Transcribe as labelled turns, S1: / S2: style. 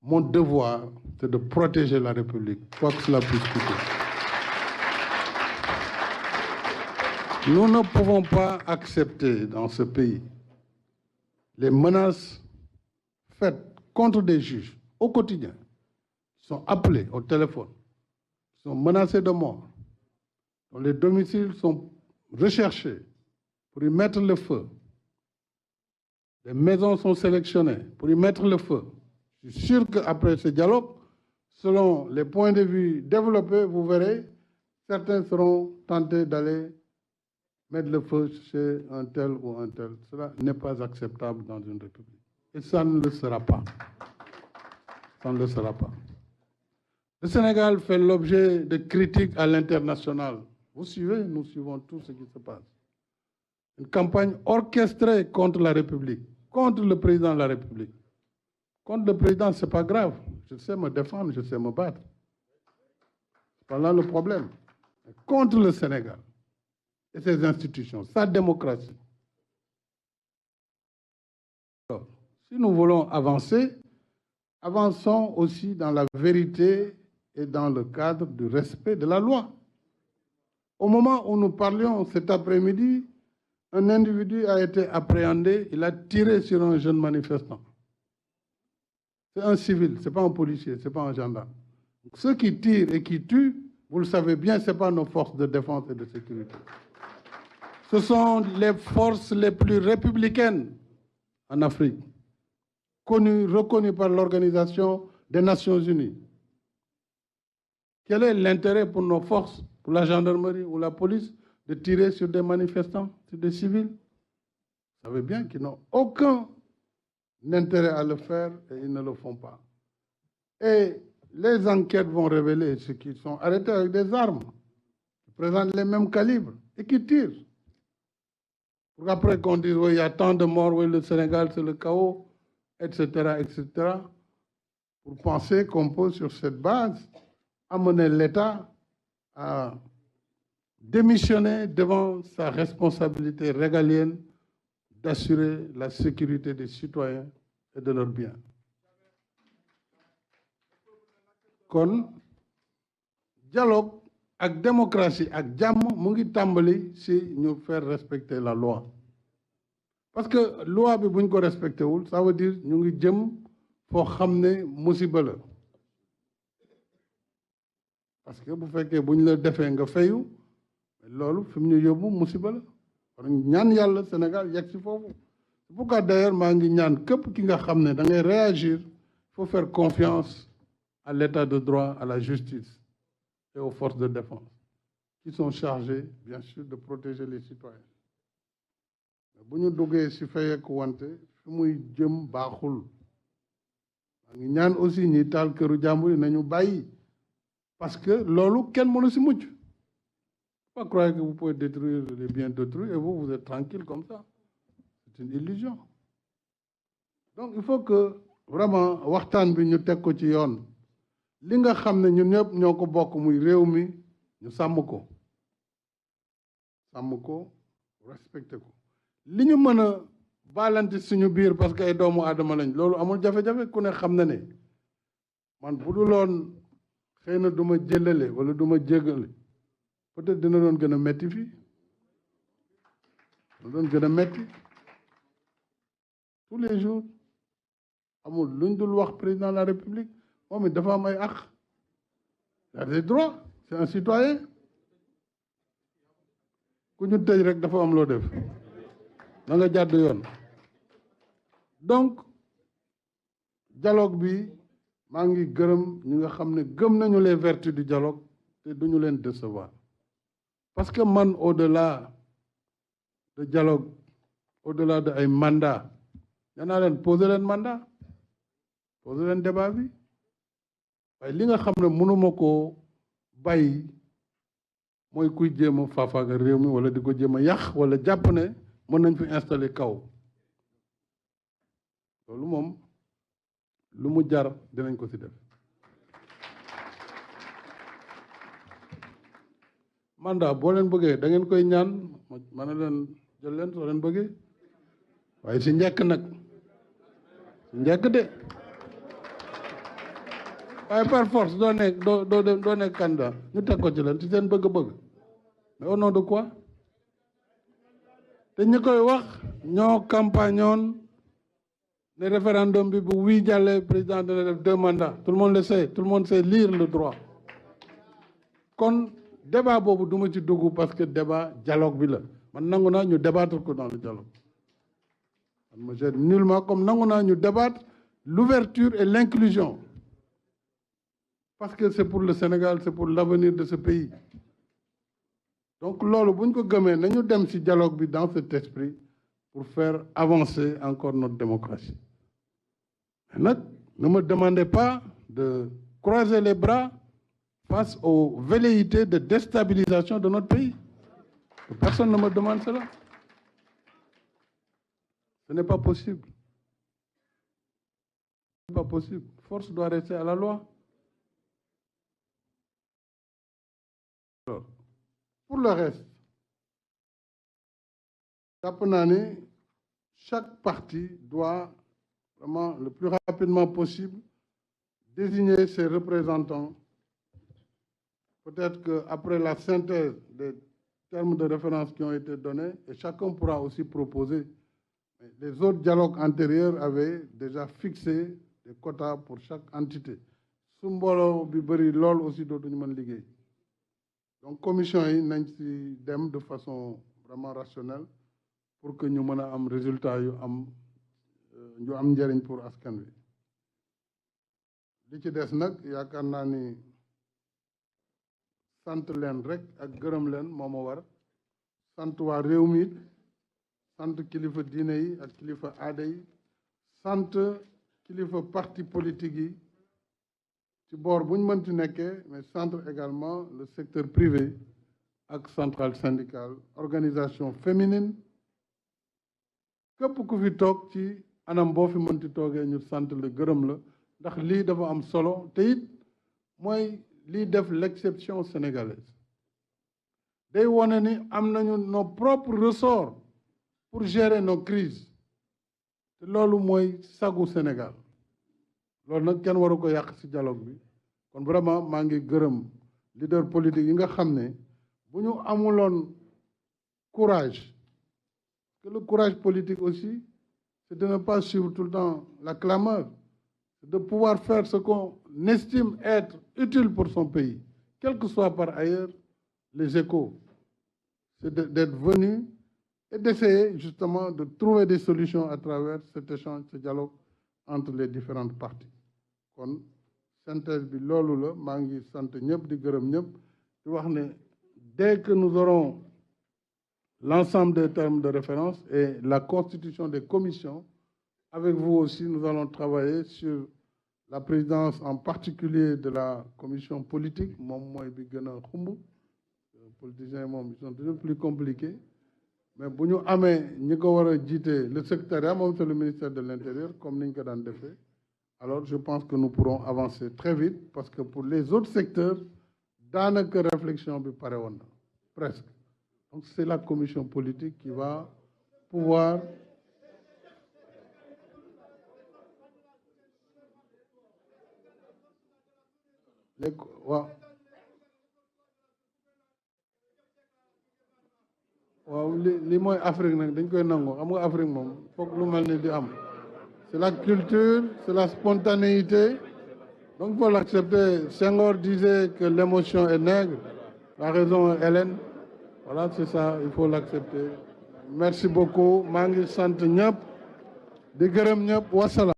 S1: mon devoir, c'est de protéger la République, quoi que cela puisse coûter. Nous ne pouvons pas accepter dans ce pays les menaces faites contre des juges au quotidien, qui sont appelés au téléphone, qui sont menacés de mort, dont les domiciles sont recherchés pour y mettre le feu. Les maisons sont sélectionnées pour y mettre le feu. Je suis sûr qu'après ce dialogue, selon les points de vue développés, vous verrez, certains seront tentés d'aller mettre le feu chez un tel ou un tel. Cela n'est pas acceptable dans une république. Et ça ne le sera pas. Ça ne le sera pas. Le Sénégal fait l'objet de critiques à l'international. Vous suivez, nous suivons tout ce qui se passe. Une campagne orchestrée contre la République, contre le président de la République. Contre le président, ce n'est pas grave. Je sais me défendre, je sais me battre. C'est pas là le problème. Contre le Sénégal et ses institutions, sa démocratie. Alors, si nous voulons avancer, avançons aussi dans la vérité et dans le cadre du respect de la loi. Au moment où nous parlions cet après-midi, un individu a été appréhendé, il a tiré sur un jeune manifestant. C'est un civil, ce n'est pas un policier, ce n'est pas un gendarme. Donc, ceux qui tirent et qui tuent, vous le savez bien, ce n'est pas nos forces de défense et de sécurité. Ce sont les forces les plus républicaines en Afrique, connues, reconnues par l'Organisation des Nations Unies. Quel est l'intérêt pour nos forces, pour la gendarmerie ou la police, de tirer sur des manifestants, sur des civils? Vous savez bien qu'ils n'ont aucun intérêt à le faire et ils ne le font pas. Et les enquêtes vont révéler ceux qui sont arrêtés avec des armes, qui présentent les mêmes calibres et qui tirent. Pour après qu'on dise, oui, il y a tant de morts, oui, le Sénégal, c'est le chaos, etc., etc., pour penser qu'on peut, sur cette base, amener l'État à démissionner devant sa responsabilité régalienne d'assurer la sécurité des citoyens et de leurs biens. Kon dialogue ak démocratie ak jàmm mu ngi tàmbali si ñu faire respecter la loi. Parce que loi bi buñ ko respecté wul, ça veut dire ñu ngi jëm foo xam ne musiba la. Parce que bu fekkee buñ la defee nga fayu, loolu fi mu ñu yóbbu musiba la. War ñaan yàlla Sénégal yegg si foofu. C'est pourquoi d'ailleurs maa ngi ñaan képp ki nga xam ne da ngay réagir, il faut faire confiance à l'état de droit, à la justice et aux forces de défense, qui sont chargées, bien sûr, de protéger les citoyens. Bu ñu duggee si fayeeku wante fi muy jëm baaxul. maa ngi ñaan aussi ñi taal këru jàmbur yi nañu bàyyi, parce que loolu kenn mënu si mucc. Pas croire que vous pouvez détruire les biens d'autrui et vous êtes tranquille comme ça. C'est une illusion. Donc il faut que vraiment waxtaan bi ñu teg ko ci yoon. Li nga xam ne ñun ñëpp ñoo ko bokk muy réew mi ñu sàmm ko. Sàmm ko, respecté ko. Li ñu mën a baalante suñu biir parce que ay doomu aadama lañ loolu amul jafe-jafe ku ne xam na ne man bu dul woon xëy na du ma jëlale wala du ma jégale peut-être dina doon gën a metti fii dina doon gën a metti tous les jours amul luñ dul wax président de la République moom it dafa am ay àq il a des droits c'est un citoyen ku ñu tëj rek dafa am loo def da nga jàdd yoon. Donc dialogue bi maa ngi gërëm ñi nga xam ne gëm nañu les vertus du dialogue te duñu leen décevoir. Parce que man au-delà de dialogue, au-delà de ay mandat, danaa leen poser leen mandat, poser leen débat bi waaye li nga xam ne mënuma koo bàyyi mooy kuy jéem a faafaaga réew mi wala di ko jéem a yàq wala jàpp ne mën nañ fi installer kaw loolu moom lu mu jar dinañ ko ci def. mandat boo leen bëggee da ngeen koy ñaan ma ne leen jël leen soo leen bëggee waaye ci njëkk nag ci njëkk de waaye par force doo nekk candidat ñu teg ko ci lan ci seen bëgg-bëgg mais au nom de quoi te ñi koy wax ñoo campagnoon le référendum bi bu wii jàllee président dana def 2 mandats tout le monde le sait, tout le monde sait lire le droit kon débat boobu duma ci dugg parce que débat dialogue bi la man nangu naa ñu débattre ko dans le dialogue man ma gêne nullement comme nangu naa ñu débattre l'ouverture et l'inclusion parce que c'est pour le Sénégal, c'est pour l'avenir de ce pays. Donc loolu bu ñu ko gëmee nañu dem ci dialogue bi dans cet esprit pour faire avancer encore notre démocratie. Mais nag ne me demandez pas de croiser les bras face aux velléités de déstabilisation de notre pays. Personne ne me demande cela. Ce n'est pas possible. Ce n'est pas possible. Force doit rester à la loi. Alors, pour le reste, jàpp naa ne chaque parti doit vraiment le plus rapidement possible désigner ses représentants. Peut-être qu'après la synthèse des termes de référence qui ont été donnés, et chacun pourra aussi proposer. Les autres dialogues antérieurs avaient déjà fixé des quotas pour chaque entité. Su mbooloo bi bëri lool aussi dootuñu mën liggéey. Donc commission yi nañ ci dem de façon vraiment rationnelle pour que ñu mën a am résultat yu am njëriñ pour askan wi. Li ci des nag yaakaar naa ni sant leen rek ak gërëm leen moo ma war sant waa réew mi sant kilifa diine yi ak kilifa aada yi sant kilifa parti politique yi ci boor bu ñu mënti nekkee mais centre également le secteur privé ak centrale syndicale organisation féminine képp ku fi toog ci anam boo fi mënti toogee ñu sant la gërëm la ndax lii dafa am solo te it mooy lii def l'exception sénégalaise day wone ni am nañu nos propres ressorts pour gérer nos crises te loolu mooy sagu Sénégal loolu nag kenn waru ko yàq ci dialogue bi kon vraiment maa ngi gërëm leader politique yi nga xam ne bu ñu amuloon courage que le courage politique aussi c'est de ne pas suivre tout le temps la clameur, c'est de pouvoir faire ce qu'on estime être utile pour son pays, quel que soit par ailleurs les échos, c'est d'être venu et d'essayer justement de trouver des solutions à travers cet échange, ce dialogue entre les différentes parties. Kon synthèse bi loolu la maa ngi sant ñëpp di gërëm ñëpp di wax ne dès que nous aurons l'ensemble des termes de référence et la constitution des commissions, avec vous aussi nous allons travailler sur la présidence en particulier de la commission politique moom mooy bi gën a xumb politiciens yi moom ils sont toujours plus compliqués mais bu ñu amee ñi ko war a jiite le secrétariat moom c'est le ministère de l'Intérieur comme ni ñu ko daan defee alors je pense que nous pourrons avancer très vite parce que pour les autres secteurs daanaka réflexion bi pare woon na presque donc c'est la commission politique qui va pouvoir waaw li mooy Afrique nag dañ koy nangu xam nga Afrique moom foog lu mel ni di am c'est la culture c'est la spontanéité donc il faut l'accepter. Senghor disait que l'émotion est nègre, la raison est hellène. Voilà, c'est ça, il faut l'accepter. Merci beaucoup maa ngi sant ñëpp di gërëm ñëpp wasalaam.